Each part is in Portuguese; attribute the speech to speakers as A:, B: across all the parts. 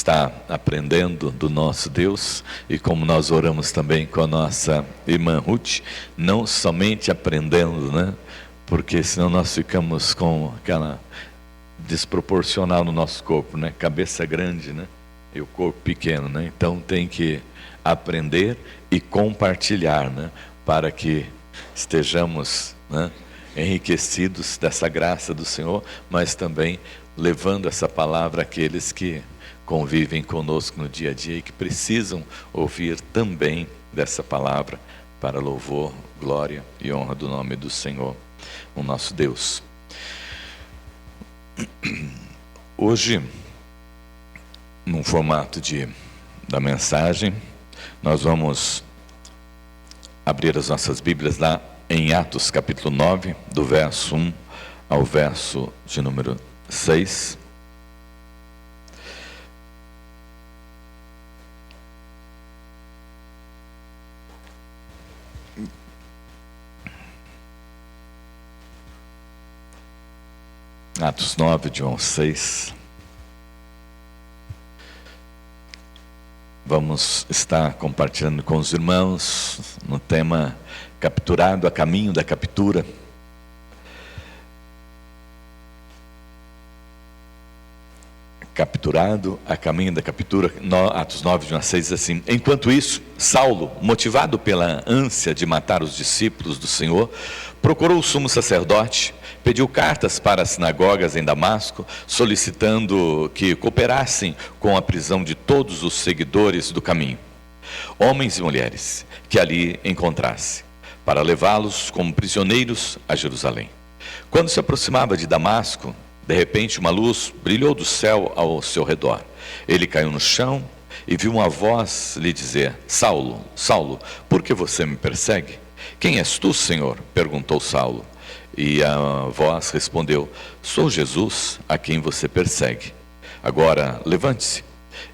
A: está aprendendo do nosso Deus, e como nós oramos também com a nossa irmã Ruth, não somente aprendendo, né? Porque senão nós ficamos com aquela desproporcional no nosso corpo, né? Cabeça grande, né? E o corpo pequeno, né? Então tem que aprender e compartilhar, né? Para que estejamos, né, enriquecidos dessa graça do Senhor, mas também levando essa palavra àqueles que convivem conosco no dia a dia e que precisam ouvir também dessa palavra para louvor, glória e honra do nome do Senhor, o nosso Deus. Hoje, no formato da mensagem, nós vamos abrir as nossas Bíblias lá em Atos capítulo 9, do verso 1 ao verso de número 6. Atos 9, de 1 ao 6. Vamos estar compartilhando com os irmãos no tema Capturado a caminho da captura. Capturado a caminho da captura, Atos 9, de 1 a 6, diz assim: Enquanto isso, Saulo, motivado pela ânsia de matar os discípulos do Senhor, procurou o sumo sacerdote, pediu cartas para as sinagogas em Damasco, solicitando que cooperassem com a prisão de todos os seguidores do caminho, homens e mulheres, que ali encontrasse, para levá-los como prisioneiros a Jerusalém. Quando se aproximava de Damasco, de repente uma luz brilhou do céu ao seu redor. Ele caiu no chão e viu uma voz lhe dizer: Saulo, Saulo, por que você me persegue? Quem és tu, Senhor? Perguntou Saulo. E a voz respondeu: Sou Jesus, a quem você persegue. Agora levante-se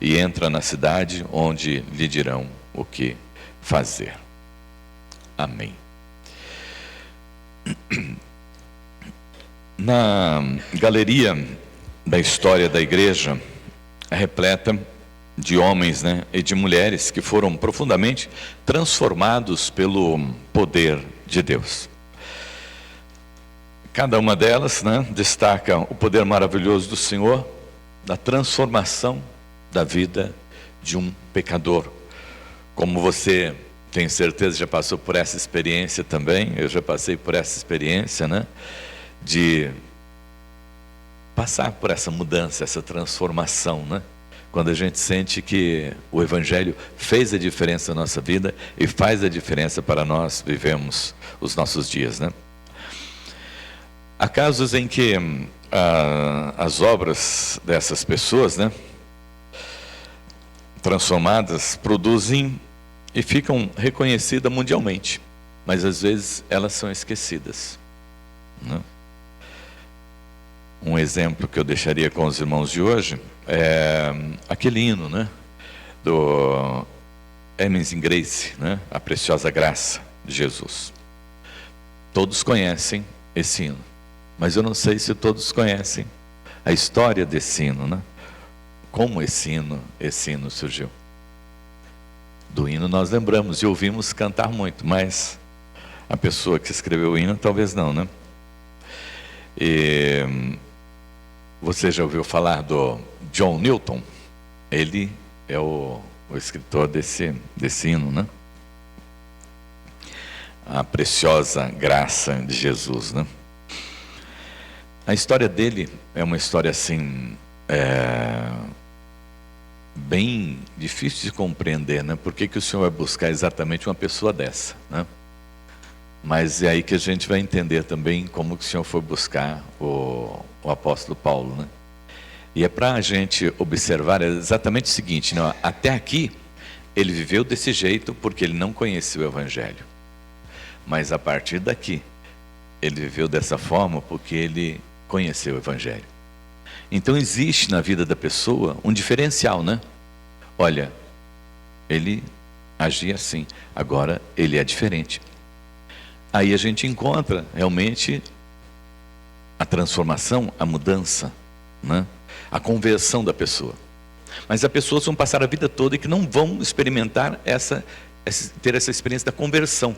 A: e entra na cidade, onde lhe dirão o que fazer. Amém. Na galeria da história da igreja é repleta de homens, né, e de mulheres que foram profundamente transformados pelo poder de Deus. Cada uma delas, né, destaca o poder maravilhoso do Senhor, da transformação da vida de um pecador. Como você, tenho certeza, já passou por essa experiência também, eu já passei por essa experiência, né, de passar por essa mudança, essa transformação, né? Quando a gente sente que o Evangelho fez a diferença na nossa vida e faz a diferença para nós vivemos os nossos dias, né? Há casos em que as obras dessas pessoas, né, transformadas, produzem e ficam reconhecidas mundialmente, mas às vezes elas são esquecidas, né? Um exemplo que eu deixaria com os irmãos de hoje é aquele hino, né, do Amazing Grace, né, a preciosa graça de Jesus. Todos conhecem esse hino, mas eu não sei se todos conhecem a história desse hino, né? Como esse hino surgiu. Do hino nós lembramos e ouvimos cantar muito, mas a pessoa que escreveu o hino talvez não, né? E você já ouviu falar do John Newton? Ele é o escritor desse hino, né? A preciosa graça de Jesus, né? A história dele é uma história assim, bem difícil de compreender, né? Por que o Senhor vai buscar exatamente uma pessoa dessa, né? Mas é aí que a gente vai entender também como que o Senhor foi buscar o apóstolo Paulo, né? E é para a gente observar exatamente o seguinte, né? Até aqui ele viveu desse jeito porque ele não conhecia o Evangelho. Mas a partir daqui ele viveu dessa forma porque ele conheceu o Evangelho. Então existe na vida da pessoa um diferencial, né? Olha, ele agia assim, agora ele é diferente. Aí a gente encontra realmente a transformação, a mudança, né? A conversão da pessoa. Mas há pessoas que vão passar a vida toda e que não vão experimentar ter essa experiência da conversão,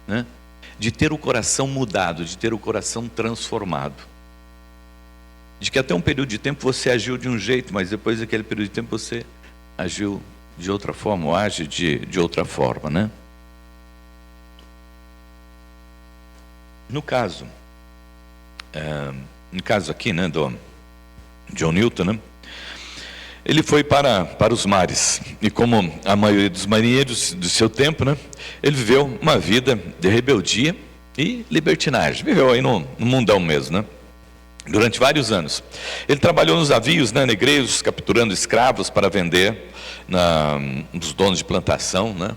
A: né? De ter o coração mudado, de ter o coração transformado. De que até um período de tempo você agiu de um jeito, mas depois daquele período de tempo você agiu de outra forma, ou age de outra forma, né? No caso aqui, né, do John Newton, né? Ele foi para os mares, e como a maioria dos marinheiros do seu tempo, né, ele viveu uma vida de rebeldia e libertinagem. Viveu aí no mundão mesmo, né? Durante vários anos. Ele trabalhou nos navios, né, negreiros, capturando escravos para vender nos donos de plantação, né,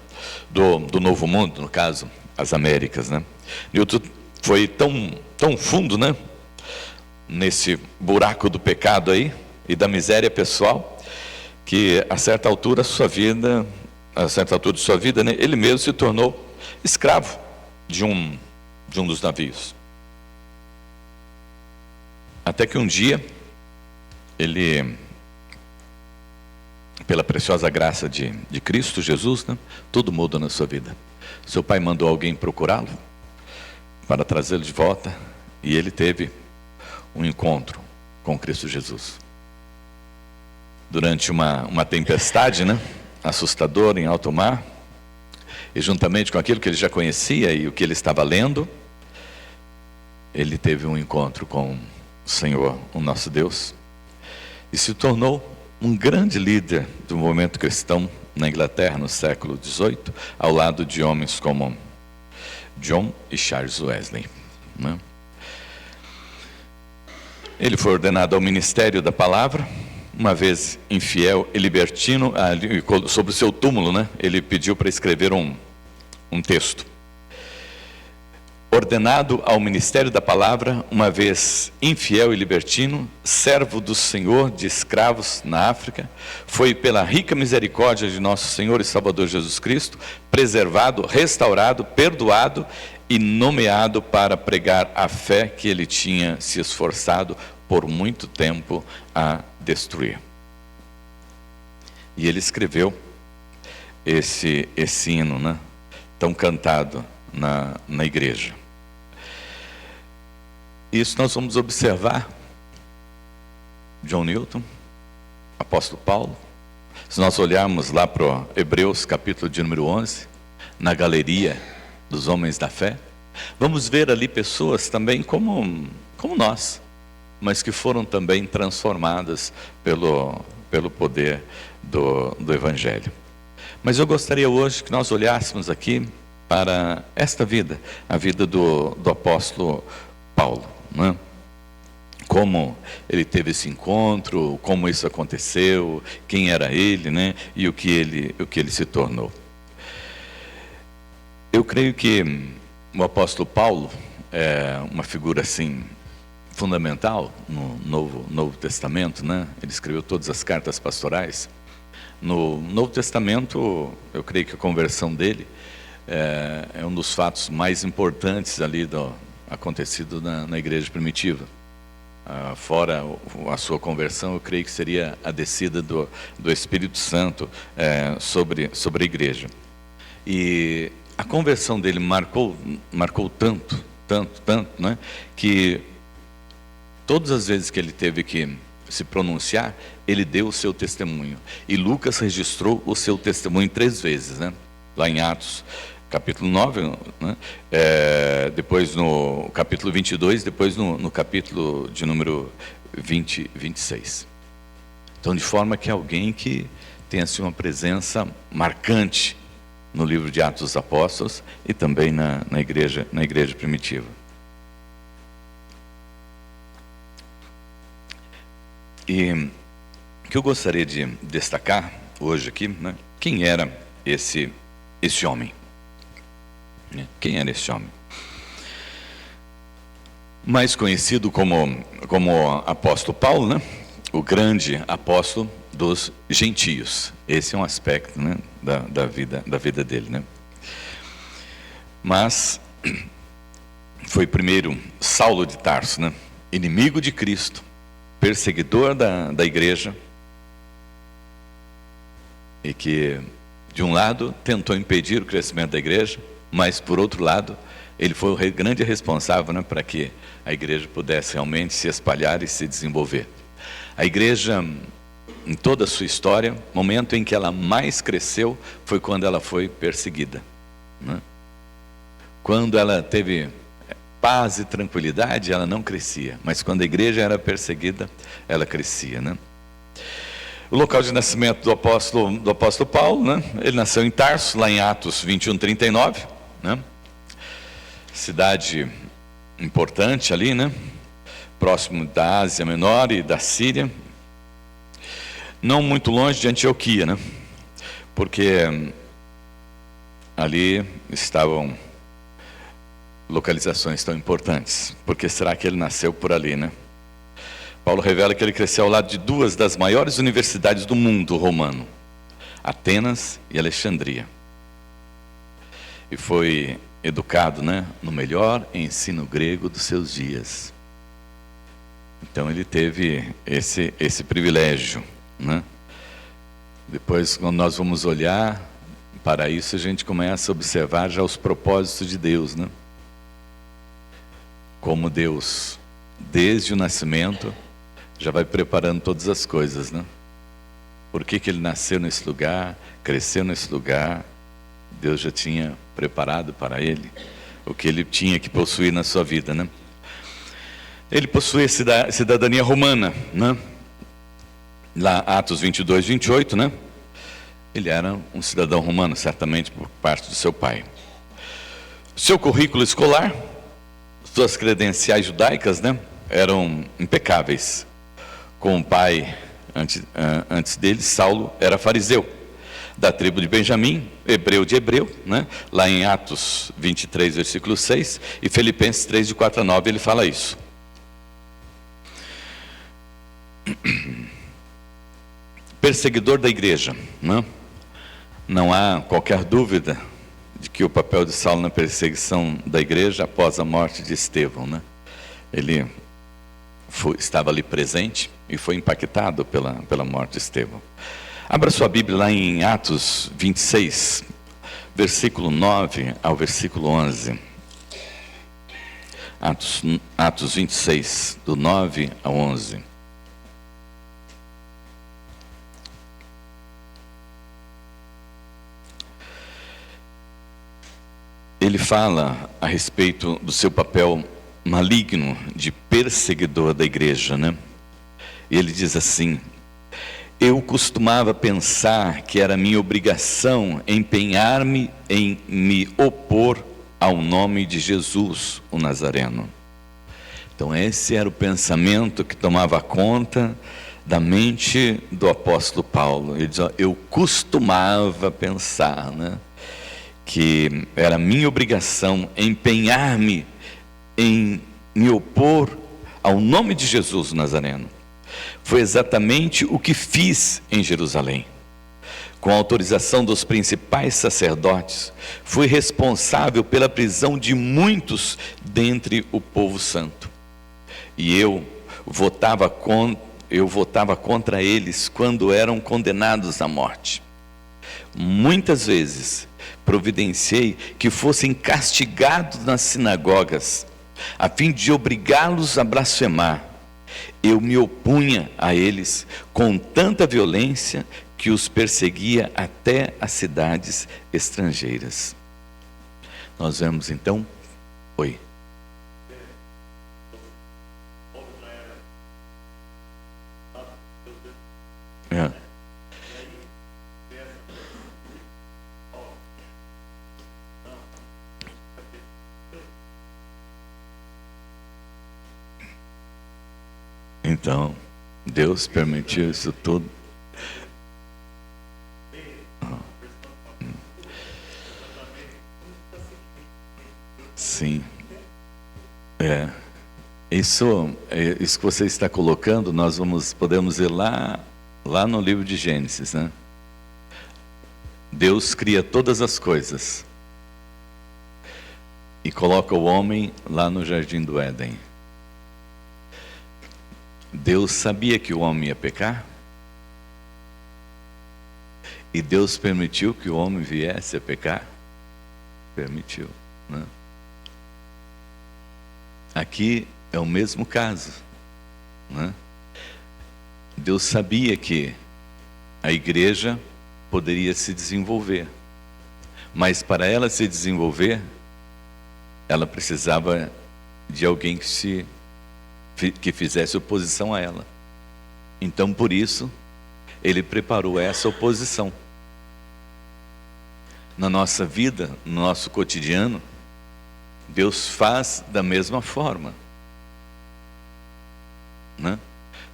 A: do Novo Mundo, no caso, as Américas, né? Newton foi tão fundo, né, nesse buraco do pecado aí e da miséria pessoal, que a certa altura de sua vida, né, ele mesmo se tornou escravo de um dos navios. Até que um dia, ele, pela preciosa graça de Cristo Jesus, né, tudo muda na sua vida. Seu pai mandou alguém procurá-lo para trazê-lo de volta, e ele teve um encontro com Cristo Jesus. Durante uma tempestade, né, assustadora em alto mar, e juntamente com aquilo que ele já conhecia e o que ele estava lendo, ele teve um encontro com o Senhor, o nosso Deus, e se tornou um grande líder do movimento cristão na Inglaterra no século XVIII, ao lado de homens como John e Charles Wesley, né? Ele foi ordenado ao ministério da palavra. Uma vez infiel e libertino, sobre o seu túmulo, né, ele pediu para escrever um texto. Ordenado ao ministério da palavra, uma vez infiel e libertino, servo do Senhor de escravos na África, foi pela rica misericórdia de nosso Senhor e Salvador Jesus Cristo, preservado, restaurado, perdoado e nomeado para pregar a fé que ele tinha se esforçado por muito tempo a destruir. E ele escreveu esse hino, né, tão cantado na igreja. Isso nós vamos observar John Newton, apóstolo Paulo. Se nós olharmos lá para o Hebreus, capítulo de número 11, na galeria dos homens da fé, vamos ver ali pessoas também como nós, mas que foram também transformadas pelo poder do Evangelho. Mas eu gostaria hoje que nós olhássemos aqui para esta vida, a vida do apóstolo Paulo, né? Como ele teve esse encontro, como isso aconteceu, quem era ele, né? E o que ele se tornou. Eu creio que o apóstolo Paulo é uma figura assim fundamental no Novo Testamento, né? Ele escreveu todas as cartas pastorais. No Novo Testamento, eu creio que a conversão dele é um dos fatos mais importantes ali acontecido na igreja primitiva. Fora a sua conversão, eu creio que seria a descida do Espírito Santo sobre a igreja. E a conversão dele marcou tanto, né, que todas as vezes que ele teve que se pronunciar, ele deu o seu testemunho. E Lucas registrou o seu testemunho 3 vezes, né? Lá em Atos, capítulo 9, né? Depois no capítulo 22, depois no capítulo de número 26. Então, de forma que alguém que tenha assim, uma presença marcante no livro de Atos dos Apóstolos e também na igreja primitiva. E o que eu gostaria de destacar hoje aqui, né? Quem era esse homem? Quem era esse homem? Mais conhecido como apóstolo Paulo, né? O grande apóstolo dos gentios. Esse é um aspecto, né, da vida dele, né? Mas foi primeiro Saulo de Tarso, né? Inimigo de Cristo, perseguidor da igreja, e que, de um lado, tentou impedir o crescimento da igreja, mas, por outro lado, ele foi o grande responsável, né, para que a igreja pudesse realmente se espalhar e se desenvolver. A igreja, em toda a sua história, o momento em que ela mais cresceu foi quando ela foi perseguida, né? Quando ela teve paz e tranquilidade, ela não crescia, mas quando a igreja era perseguida, ela crescia, né? O local de nascimento do apóstolo Paulo, né? Ele nasceu em Tarso, lá em Atos 21:39, né? Cidade importante ali, né? Próximo da Ásia Menor e da Síria, não muito longe de Antioquia, né? Porque ali estavam localizações tão importantes. Porque será que ele nasceu por ali, né? Paulo revela que ele cresceu ao lado de duas das maiores universidades do mundo romano, Atenas e Alexandria. E foi educado, né, no melhor ensino grego dos seus dias. Então ele teve esse privilégio, né? Depois, quando nós vamos olhar para isso, a gente começa a observar já os propósitos de Deus, né? Como Deus, desde o nascimento, já vai preparando todas as coisas, né? Por que ele nasceu nesse lugar, cresceu nesse lugar? Deus já tinha preparado para ele o que ele tinha que possuir na sua vida, né? Ele possuía cidadania romana, né? Lá, Atos 22:28, né? Ele era um cidadão romano, certamente por parte do seu pai. Seu currículo escolar, suas credenciais judaicas, né, eram impecáveis. Com o pai, antes dele, Saulo era fariseu, da tribo de Benjamim, hebreu de hebreu, né? Lá em Atos 23, versículo 6, e Filipenses 3, de 4 a 9, ele fala isso. Perseguidor da igreja, né? Não há qualquer dúvida de que o papel de Saulo na perseguição da igreja após a morte de Estevão, né? Ele estava ali presente e foi impactado pela morte de Estevão. Abra sua Bíblia lá em Atos 26, versículo 9 ao versículo 11. Atos 26, do 9 ao 11. Ele fala a respeito do seu papel maligno de perseguidor da igreja, né? E ele diz assim: eu costumava pensar que era minha obrigação empenhar-me em me opor ao nome de Jesus, o Nazareno. Então esse era o pensamento que tomava conta da mente do apóstolo Paulo. Ele diz, eu costumava pensar, né, que era minha obrigação empenhar-me em me opor ao nome de Jesus, o Nazareno. Foi exatamente o que fiz em Jerusalém. Com a autorização dos principais sacerdotes, fui responsável pela prisão de muitos dentre o povo santo. E eu votava contra eles quando eram condenados à morte. Muitas vezes providenciei que fossem castigados nas sinagogas, a fim de obrigá-los a blasfemar. Eu me opunha a eles com tanta violência que os perseguia até as cidades estrangeiras. Nós vemos então, Então, Deus permitiu isso tudo. Sim. Isso que você está colocando, nós podemos ver lá no livro de Gênesis, né? Deus cria todas as coisas e coloca o homem lá no jardim do Éden. Deus sabia que o homem ia pecar E Deus permitiu que o homem viesse a pecar? Permitiu, né? Aqui é o mesmo caso, né? Deus sabia que a igreja poderia se desenvolver, mas para ela se desenvolver, ela precisava de alguém que fizesse oposição a ela. Então, por isso, Ele preparou essa oposição. Na nossa vida, no nosso cotidiano, Deus faz da mesma forma, né?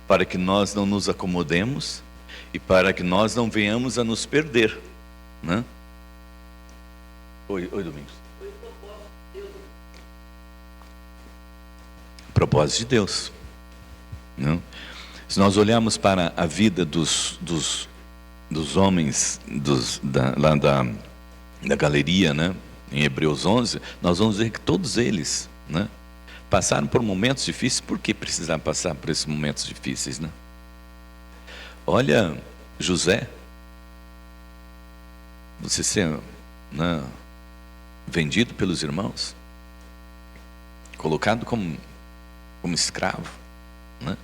A: Para que nós não nos acomodemos e para que nós não venhamos a nos perder, né? Oi, Domingos. Propósito de Deus, né? Se nós olharmos para a vida dos homens lá da galeria, né, em Hebreus 11, nós vamos ver que todos eles, né, passaram por momentos difíceis. Por que precisar passar por esses momentos difíceis, né? Olha, José, você ser, né, vendido pelos irmãos, colocado como escravo, né?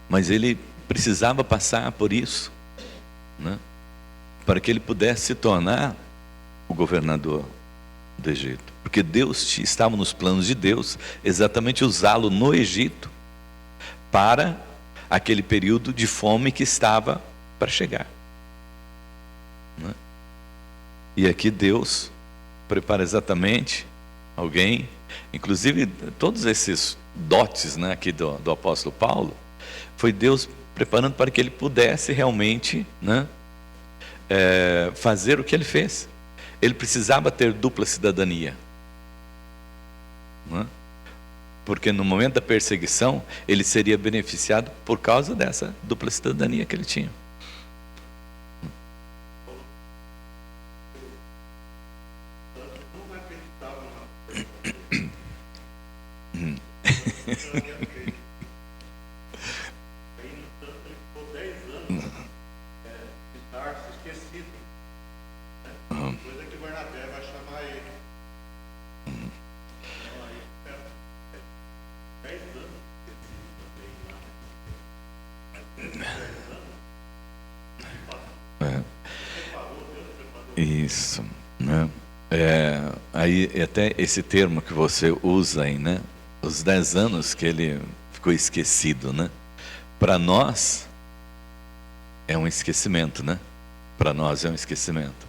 A: Mas ele precisava passar por isso, né, para que ele pudesse se tornar o governador do Egito, porque Deus estava nos planos de Deus exatamente usá-lo no Egito para aquele período de fome que estava para chegar, né? E aqui Deus prepara exatamente alguém, inclusive todos esses dotes, né, aqui do apóstolo Paulo, foi Deus preparando para que ele pudesse realmente, né, fazer o que ele fez. Ele precisava ter dupla cidadania, né? Porque no momento da perseguição ele seria beneficiado por causa dessa dupla cidadania que ele tinha. Isso, né? Aí até esse termo que você usa aí, né? Os 10 anos que ele ficou esquecido, né? Para nós é um esquecimento, né? Para nós é um esquecimento.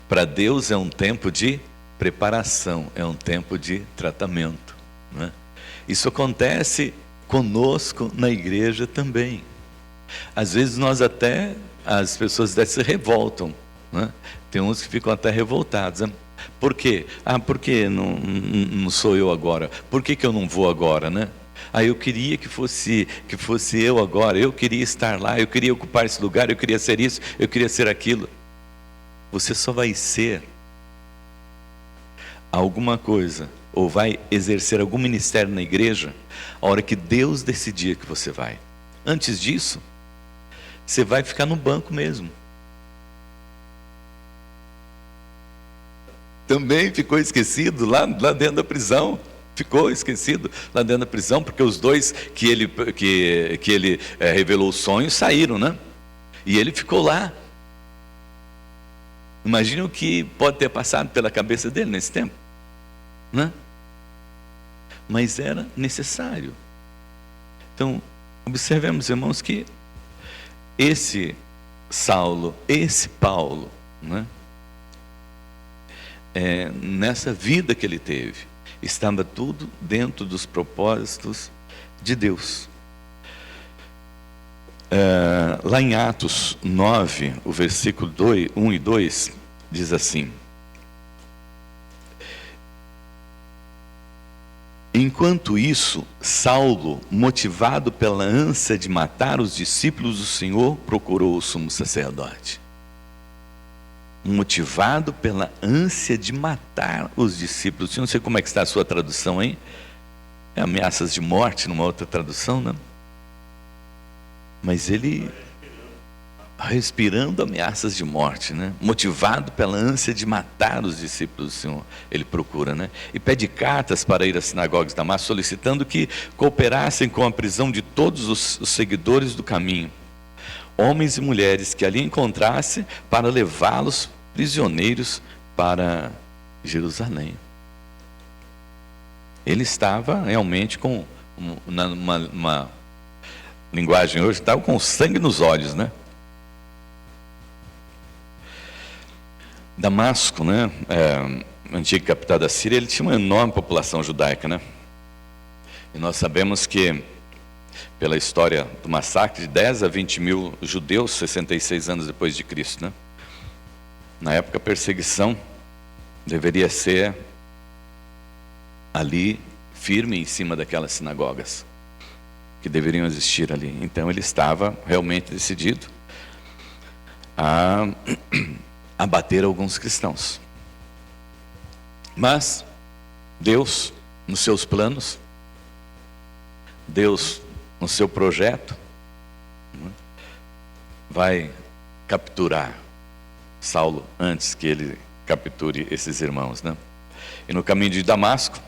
A: Para Deus é um tempo de preparação, é um tempo de tratamento, né? Isso acontece conosco na igreja também. Às vezes as pessoas até se revoltam, né? Tem uns que ficam até revoltados, né? Por quê? Por que não sou eu agora? Por que eu não vou agora, né? Eu queria que fosse eu agora, eu queria estar lá, eu queria ocupar esse lugar, eu queria ser isso, eu queria ser aquilo. Você só vai ser alguma coisa, ou vai exercer algum ministério na igreja, a hora que Deus decidir que você vai. Antes disso, você vai ficar no banco mesmo. Também ficou esquecido lá dentro da prisão. Ficou esquecido lá dentro da prisão, porque os dois que ele revelou os sonhos saíram, né? E ele ficou lá. Imagina o que pode ter passado pela cabeça dele nesse tempo, né? Mas era necessário. Então, observemos, irmãos, que esse Saulo, esse Paulo, né, nessa vida que ele teve, estava tudo dentro dos propósitos de Deus. Lá em Atos 9, o versículo 1 e 2, diz assim: enquanto isso, Saulo, motivado pela ânsia de matar os discípulos do Senhor, procurou o sumo sacerdote. Motivado pela ânsia de matar os discípulos. Eu não sei como é que está a sua tradução aí. Ameaças de morte, numa outra tradução, né? Mas ele... respirando ameaças de morte, né? Motivado pela ânsia de matar os discípulos do Senhor, ele procura, né? E pede cartas para ir às sinagogas de Damasco, solicitando que cooperassem com a prisão de todos os seguidores do caminho, homens e mulheres que ali encontrasse, para levá-los prisioneiros para Jerusalém. Ele estava realmente com uma linguagem hoje, estava com sangue nos olhos, né? Damasco, né, antiga capital da Síria, ele tinha uma enorme população judaica, né? E nós sabemos que, pela história do massacre, de 10 a 20 mil judeus, 66 anos depois de Cristo, né? Na época, a perseguição deveria ser ali, firme em cima daquelas sinagogas que deveriam existir ali. Então ele estava realmente decidido a abater alguns cristãos. Mas Deus, nos seus planos, Deus, no seu projeto, vai capturar Saulo antes que ele capture esses irmãos, né? E no caminho de Damasco,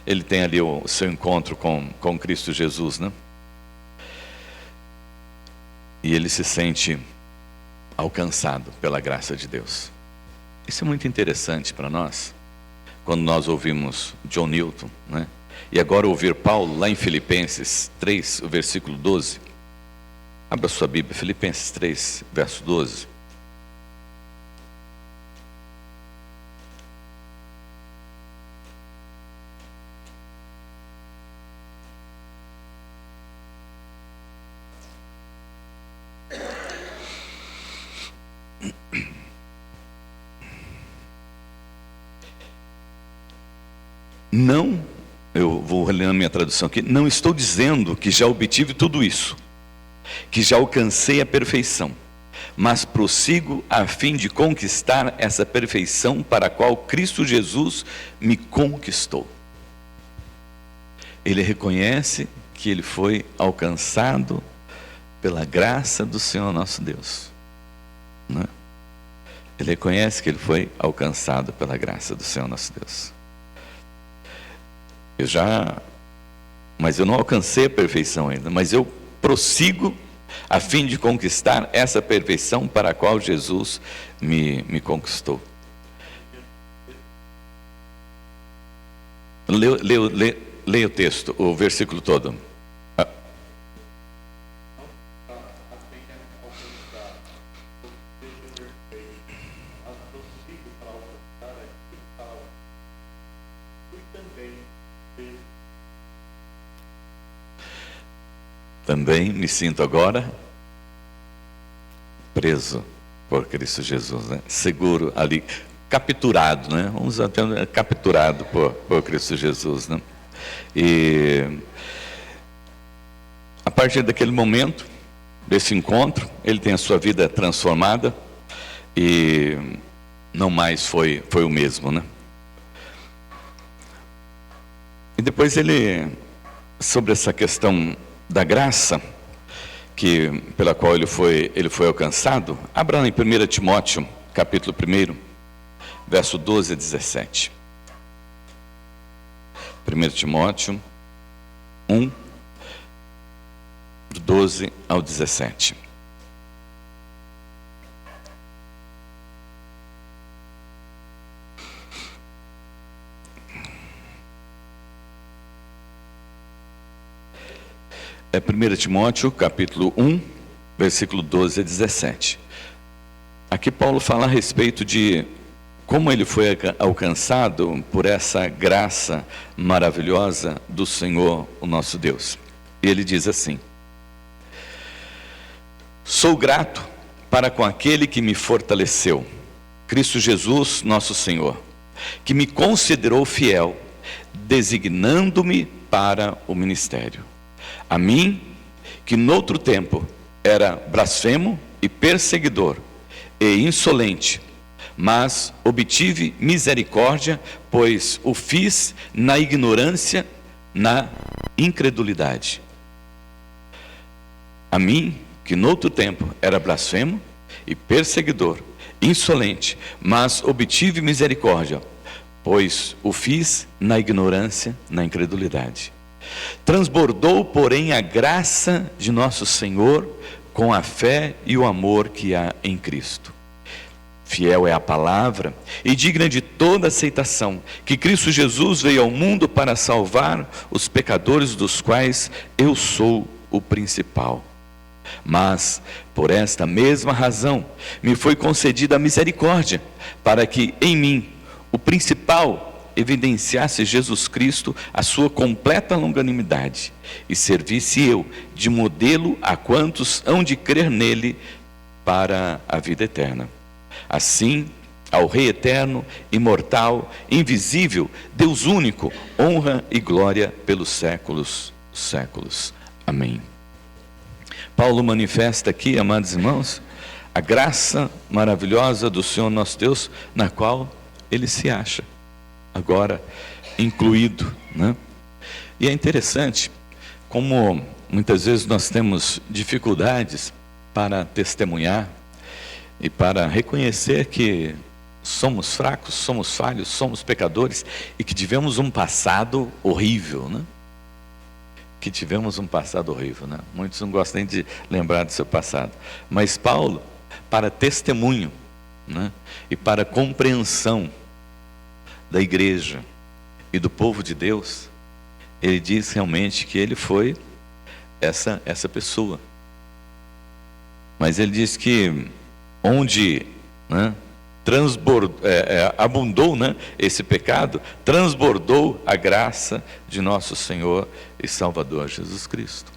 A: ele tem ali o seu encontro com Cristo Jesus, né? E ele se sente alcançado pela graça de Deus. Isso é muito interessante para nós, quando nós ouvimos John Newton, né? E agora ouvir Paulo lá em Filipenses 3, o versículo 12. Abra sua Bíblia, Filipenses 3, verso 12. Não, eu vou ler na minha tradução aqui, não estou dizendo que já obtive tudo isso, que já alcancei a perfeição, mas prossigo a fim de conquistar essa perfeição para a qual Cristo Jesus me conquistou. Ele reconhece que ele foi alcançado pela graça do Senhor nosso Deus, né? Ele reconhece que ele foi alcançado pela graça do Senhor nosso Deus. Mas eu não alcancei a perfeição ainda, mas eu prossigo a fim de conquistar essa perfeição para a qual Jesus me conquistou. Leia o texto, o versículo todo. Também me sinto agora preso por Cristo Jesus, né? Seguro ali, capturado, né? Vamos até capturado por Cristo Jesus, né? E a partir daquele momento, desse encontro, ele tem a sua vida transformada e não mais foi o mesmo, né? E depois sobre essa questão da graça pela qual ele foi alcançado, abra lá em 1 Timóteo, capítulo 1, verso 12 a 17. 1 Timóteo 1, do 12 ao 17. É 1 Timóteo, capítulo 1, versículo 12 a 17. Aqui Paulo fala a respeito de como ele foi alcançado por essa graça maravilhosa do Senhor, o nosso Deus. E ele diz assim: sou grato para com aquele que me fortaleceu, Cristo Jesus, nosso Senhor, que me considerou fiel, designando-me para o ministério. A mim, que noutro tempo era blasfemo e perseguidor e insolente, mas obtive misericórdia, pois o fiz na ignorância, na incredulidade. A mim, que noutro tempo era blasfemo e perseguidor, insolente, mas obtive misericórdia, pois o fiz na ignorância, na incredulidade. Transbordou, porém, a graça de nosso Senhor com a fé e o amor que há em Cristo. Fiel é a palavra e digna de toda aceitação, que Cristo Jesus veio ao mundo para salvar os pecadores, dos quais eu sou o principal. Mas, por esta mesma razão, me foi concedida a misericórdia, para que em mim, o principal, evidenciasse Jesus Cristo a sua completa longanimidade, e servisse eu de modelo a quantos hão de crer nele para a vida eterna. Assim, ao Rei eterno, imortal, invisível, Deus único, honra e glória pelos séculos dos séculos. Amém. Paulo manifesta aqui, amados irmãos, a graça maravilhosa do Senhor nosso Deus, na qual ele se acha agora incluído, né? E é interessante como muitas vezes nós temos dificuldades para testemunhar e para reconhecer que somos fracos, somos falhos, somos pecadores e que tivemos um passado horrível, né? Que tivemos um passado horrível, né? Muitos não gostam nem de lembrar do seu passado. Mas Paulo, para testemunho, né? E para compreensão da igreja e do povo de Deus, ele diz realmente que ele foi essa pessoa. Mas ele diz que onde, né, abundou, né, esse pecado, transbordou a graça de nosso Senhor e Salvador Jesus Cristo.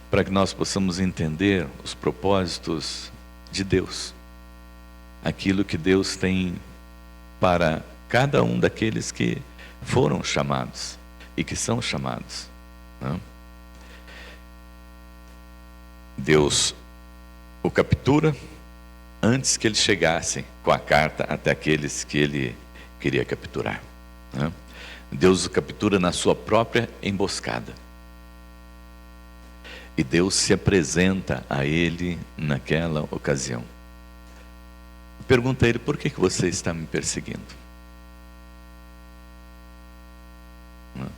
A: Para que nós possamos entender os propósitos de Deus, aquilo que Deus tem para cada um daqueles que foram chamados e que são chamados, né? Deus o captura antes que eles chegassem com a carta até aqueles que ele queria capturar, né? Deus o captura na sua própria emboscada. E Deus se apresenta a ele naquela ocasião. Pergunta a ele: por que você está me perseguindo? Não.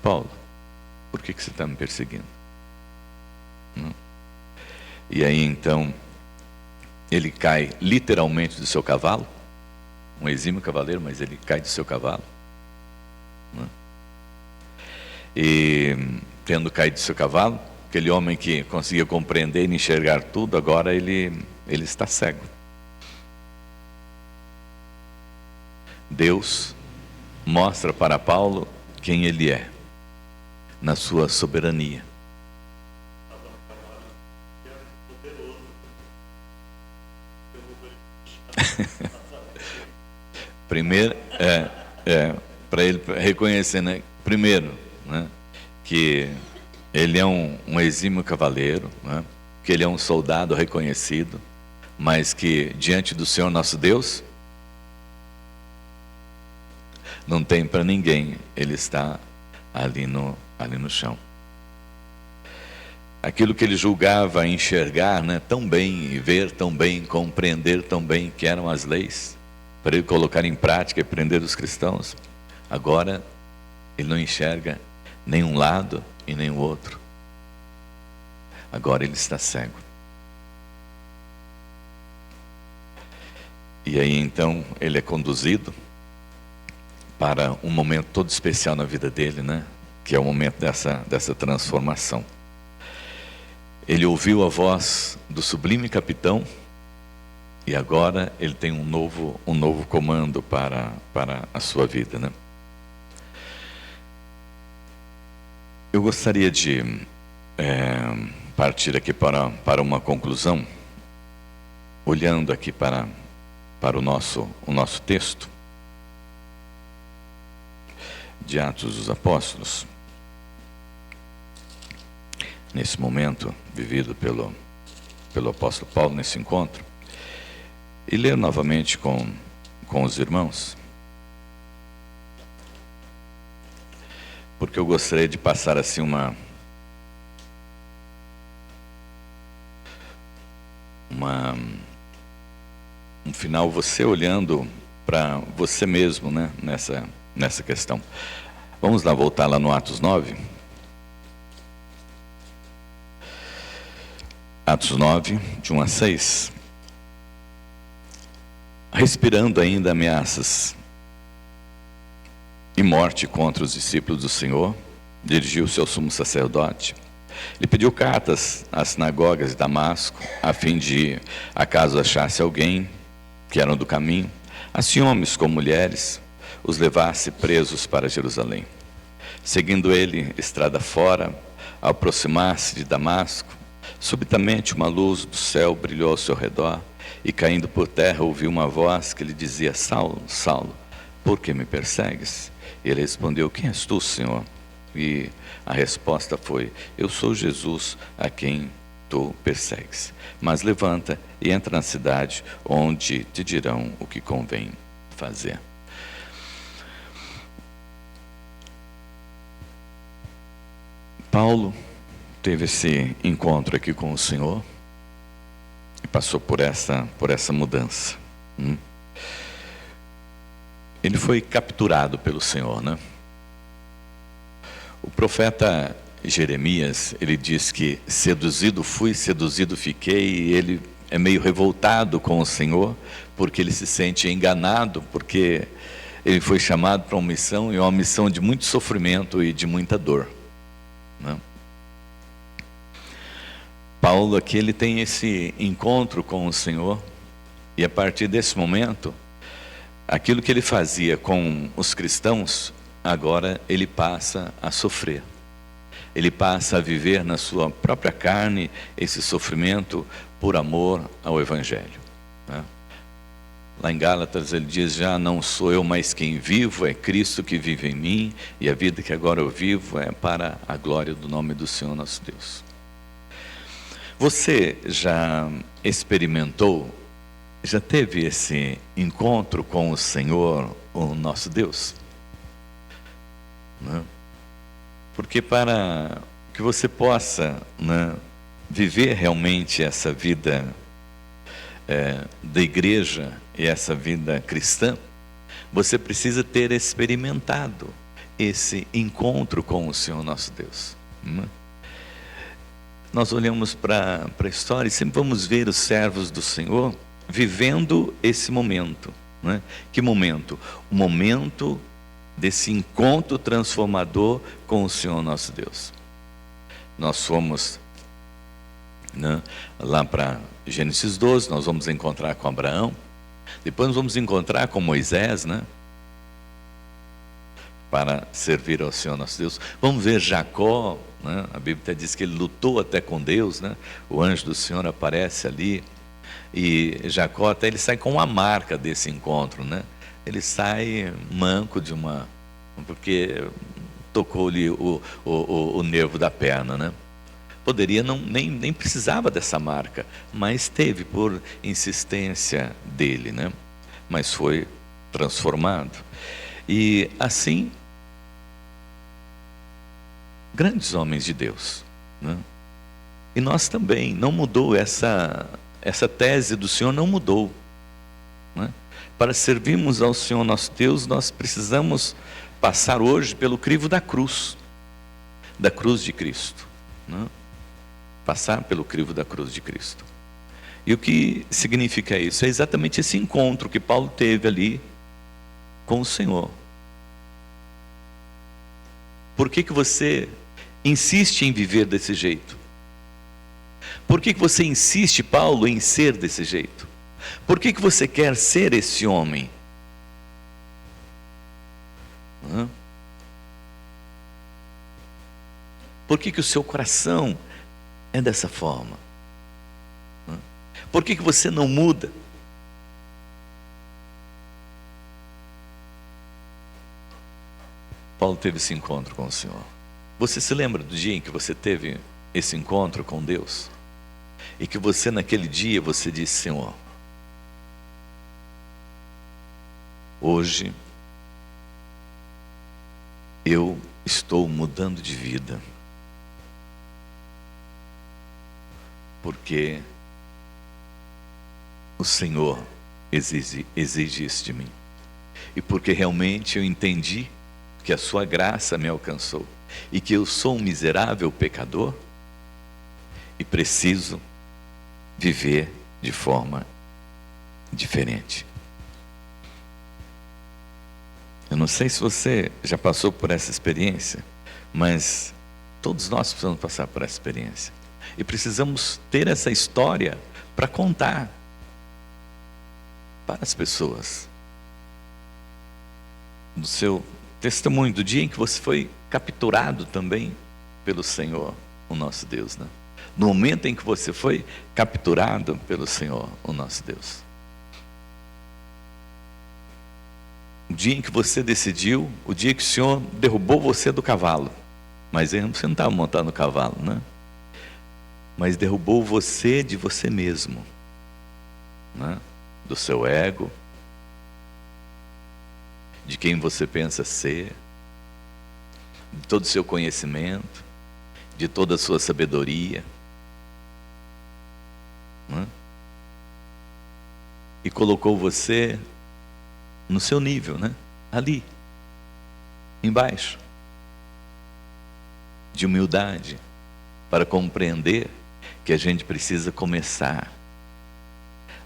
A: Paulo, por que você está me perseguindo? Não. E aí então ele cai literalmente do seu cavalo, um exímio cavaleiro, mas ele cai do seu cavalo, não. E tendo caído do seu cavalo, aquele homem que conseguia compreender e enxergar tudo, agora ele está cego. Deus mostra para Paulo quem ele é, na sua soberania. Primeiro, para ele reconhecer, né? Primeiro, né, que ele é um exímio cavaleiro, né, que ele é um soldado reconhecido, mas que diante do Senhor nosso Deus não tem para ninguém, ele está ali no chão. Aquilo que ele julgava enxergar, né, tão bem, e ver tão bem, compreender tão bem, que eram as leis, para ele colocar em prática e prender os cristãos, agora ele não enxerga nem um lado e nem o outro. Agora ele está cego. E aí então ele é conduzido para um momento todo especial na vida dele, né? Que é o momento dessa transformação. Ele ouviu a voz do sublime capitão e agora ele tem um novo comando para a sua vida, né? Eu gostaria de partir aqui para uma conclusão, olhando aqui para o nosso texto de Atos dos Apóstolos, nesse momento vivido pelo apóstolo Paulo nesse encontro, e ler novamente com os irmãos, porque eu gostaria de passar assim um final, você olhando para você mesmo, né, nessa questão. Vamos lá, voltar lá no Atos 9. Atos 9, de 1 a 6. Respirando ainda ameaças e morte contra os discípulos do Senhor, dirigiu-se ao sumo sacerdote. Ele pediu cartas às sinagogas de Damasco, a fim de, acaso achasse alguém que eram do caminho, assim homens como mulheres, os levasse presos para Jerusalém. Seguindo ele estrada fora, ao aproximar-se de Damasco, subitamente uma luz do céu brilhou ao seu redor, e caindo por terra ouviu uma voz que lhe dizia: Saulo, Saulo, por que me persegues? E ele respondeu: quem és tu, Senhor? E a resposta foi: eu sou Jesus a quem tu persegues. Mas levanta e entra na cidade, onde te dirão o que convém fazer. Paulo teve esse encontro aqui com o Senhor e passou por essa mudança. Ele foi capturado pelo Senhor, né? O profeta Jeremias, ele diz que seduzido fui, seduzido fiquei, e ele é meio revoltado com o Senhor, porque ele se sente enganado, porque ele foi chamado para uma missão, e uma missão de muito sofrimento e de muita dor, né? Paulo aqui, ele tem esse encontro com o Senhor, e a partir desse momento, aquilo que ele fazia com os cristãos, agora ele passa a sofrer. Ele passa a viver na sua própria carne esse sofrimento por amor ao Evangelho, né? Lá em Gálatas ele diz: já não sou eu mais quem vivo, é Cristo que vive em mim, e a vida que agora eu vivo é para a glória do nome do Senhor nosso Deus. Você já experimentou, já teve esse encontro com o Senhor, o nosso Deus? Né? Porque para que você possa, né, viver realmente essa vida da igreja e essa vida cristã, você precisa ter experimentado esse encontro com o Senhor nosso Deus, né? Nós olhamos para a história e sempre vamos ver os servos do Senhor vivendo esse momento, né? Que momento? O momento desse encontro transformador com o Senhor nosso Deus. Nós fomos, né, lá para Gênesis 12, nós vamos encontrar com Abraão, depois nós vamos encontrar com Moisés, né, para servir ao Senhor nosso Deus. Vamos ver Jacó, né? A Bíblia até diz que ele lutou até com Deus, né? O anjo do Senhor aparece ali, e Jacó até ele sai com uma marca desse encontro, né? Ele sai manco porque tocou-lhe o nervo da perna, né? Poderia nem precisava dessa marca, mas teve por insistência dele, né? Mas foi transformado. E assim, grandes homens de Deus, né? E nós também, não mudou essa tese do Senhor, não mudou, né? Para servirmos ao Senhor nosso Deus, nós precisamos passar hoje pelo crivo da cruz de Cristo, né? Passar pelo crivo da cruz de Cristo. E o que significa isso? É exatamente esse encontro que Paulo teve ali com o Senhor. Por que você insiste em viver desse jeito? Por que você insiste, Paulo, em ser desse jeito? Por que você quer ser esse homem? Por que o seu coração é dessa forma? Por que você não muda? Paulo teve esse encontro com o Senhor. Você se lembra do dia em que você teve esse encontro com Deus? E que você naquele dia, você disse: Senhor, hoje eu estou mudando de vida, porque o Senhor exige isso de mim. E porque realmente eu entendi que a sua graça me alcançou e que eu sou um miserável pecador e preciso viver de forma diferente. Eu não sei se você já passou por essa experiência, mas todos nós precisamos passar por essa experiência. E precisamos ter essa história para contar para as pessoas. Do seu testemunho, do dia em que você foi capturado também pelo Senhor, o nosso Deus, né? No momento em que você foi capturado pelo Senhor, o nosso Deus. O dia em que você decidiu, o dia que o Senhor derrubou você do cavalo. Mas você não estava montado no cavalo, né? Mas derrubou você de você mesmo, né? Do seu ego, de quem você pensa ser, de todo o seu conhecimento, de toda a sua sabedoria, né? E colocou você no seu nível, né? Ali, embaixo, de humildade, para compreender que a gente precisa começar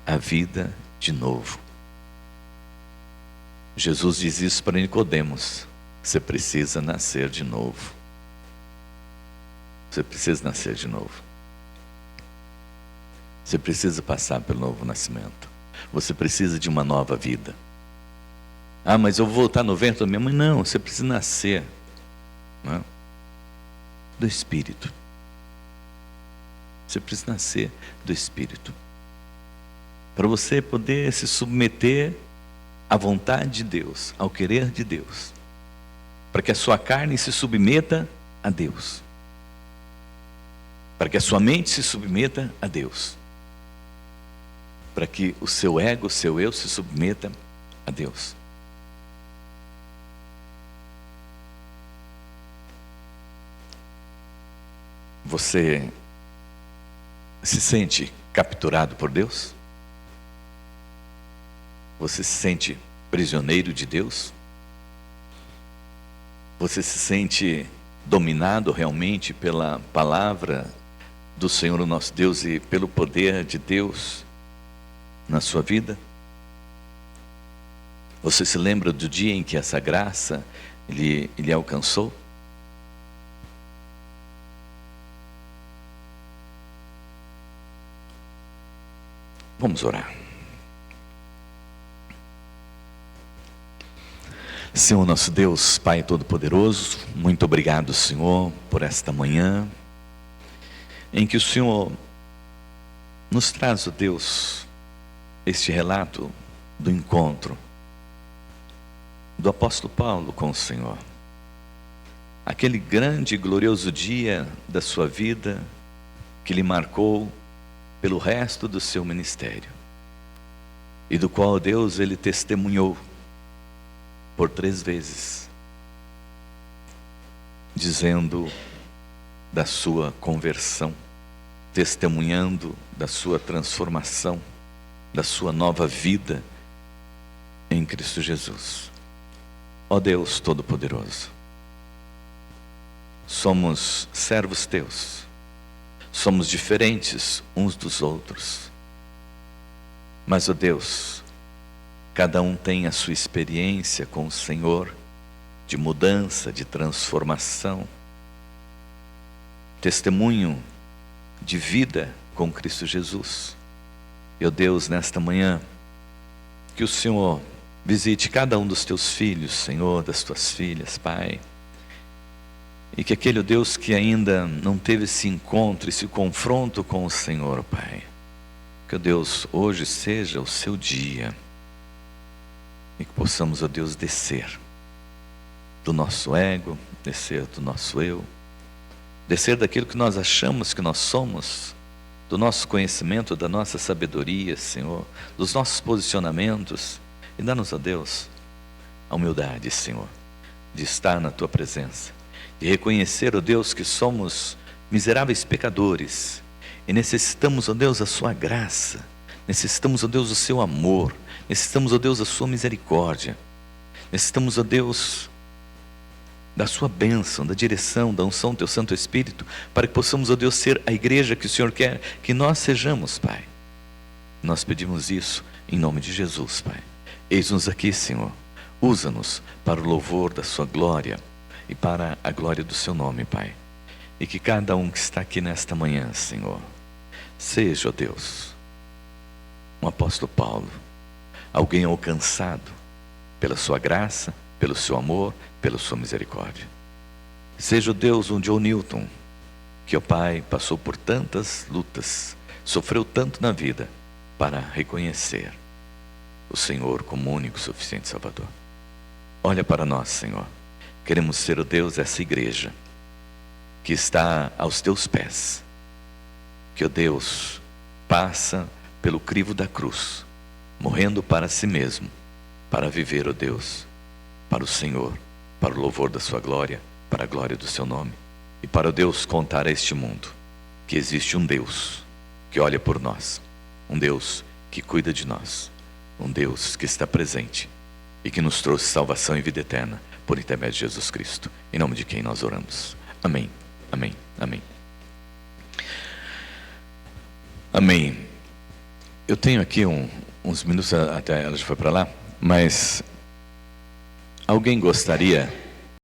A: a vida de novo. Jesus diz isso para Nicodemos: você precisa nascer de novo. Você precisa nascer de novo. Você precisa passar pelo novo nascimento. Você precisa de uma nova vida. Ah, mas eu vou voltar no ventre da minha mãe. Não, você precisa nascer, né, do Espírito. Você precisa nascer do Espírito. Para você poder se submeter à vontade de Deus, ao querer de Deus. Para que a sua carne se submeta a Deus. Para que a sua mente se submeta a Deus. Para que o seu ego, o seu eu se submeta a Deus. Você se sente capturado por Deus? Você se sente prisioneiro de Deus? Você se sente dominado realmente pela palavra do Senhor, o nosso Deus, e pelo poder de Deus na sua vida? Você se lembra do dia em que essa graça lhe alcançou? Vamos orar. Senhor nosso Deus, Pai Todo-Poderoso, muito obrigado, Senhor, por esta manhã em que o Senhor nos traz, ó Deus, este relato do encontro do apóstolo Paulo com o Senhor. Aquele grande e glorioso dia da sua vida que lhe marcou pelo resto do seu ministério e do qual, Deus, ele testemunhou por 3 vezes, dizendo da sua conversão, testemunhando da sua transformação, da sua nova vida em Cristo Jesus. Ó Deus Todo-Poderoso, somos servos teus, somos diferentes uns dos outros, mas, ó Deus, cada um tem a sua experiência com o Senhor, de mudança, de transformação, testemunho de vida com Cristo Jesus. E, ó Deus, nesta manhã, que o Senhor visite cada um dos teus filhos, Senhor, das tuas filhas, Pai. E que aquele, ó Deus, que ainda não teve esse encontro, esse confronto com o Senhor, Pai, que, ó Deus, hoje seja o seu dia. E que possamos, ó Deus, descer do nosso ego, descer do nosso eu, descer daquilo que nós achamos que nós somos, do nosso conhecimento, da nossa sabedoria, Senhor, dos nossos posicionamentos, e dá-nos, ó Deus, a humildade, Senhor, de estar na Tua presença, de reconhecer, ó Deus, que somos miseráveis pecadores, e necessitamos, ó Deus, a Sua graça. Necessitamos, ó Deus, do seu amor. Necessitamos, ó Deus, da sua misericórdia. Necessitamos, ó Deus, da sua bênção, da direção, da unção do teu Santo Espírito, para que possamos, ó Deus, ser a igreja que o Senhor quer que nós sejamos, Pai. Nós pedimos isso em nome de Jesus, Pai. Eis-nos aqui, Senhor. Usa-nos para o louvor da sua glória e para a glória do seu nome, Pai. E que cada um que está aqui nesta manhã, Senhor, seja, ó Deus, um apóstolo Paulo, alguém alcançado pela sua graça, pelo seu amor, pela sua misericórdia. Seja, ó Deus, um John Newton, que, ó Pai, passou por tantas lutas, sofreu tanto na vida, para reconhecer o Senhor como único e suficiente Salvador. Olha para nós, Senhor. Queremos ser, ó Deus, essa igreja que está aos teus pés, que, ó Deus, passa pelo crivo da cruz, morrendo para si mesmo, para viver, ó Deus, para o Senhor, para o louvor da sua glória, para a glória do seu nome, e para, ó Deus, contar a este mundo que existe um Deus que olha por nós, um Deus que cuida de nós, um Deus que está presente e que nos trouxe salvação e vida eterna por intermédio de Jesus Cristo, em nome de quem nós oramos. Amém, amém, amém. Amém. Eu tenho aqui uns minutos, até ela já foi para lá, mas alguém gostaria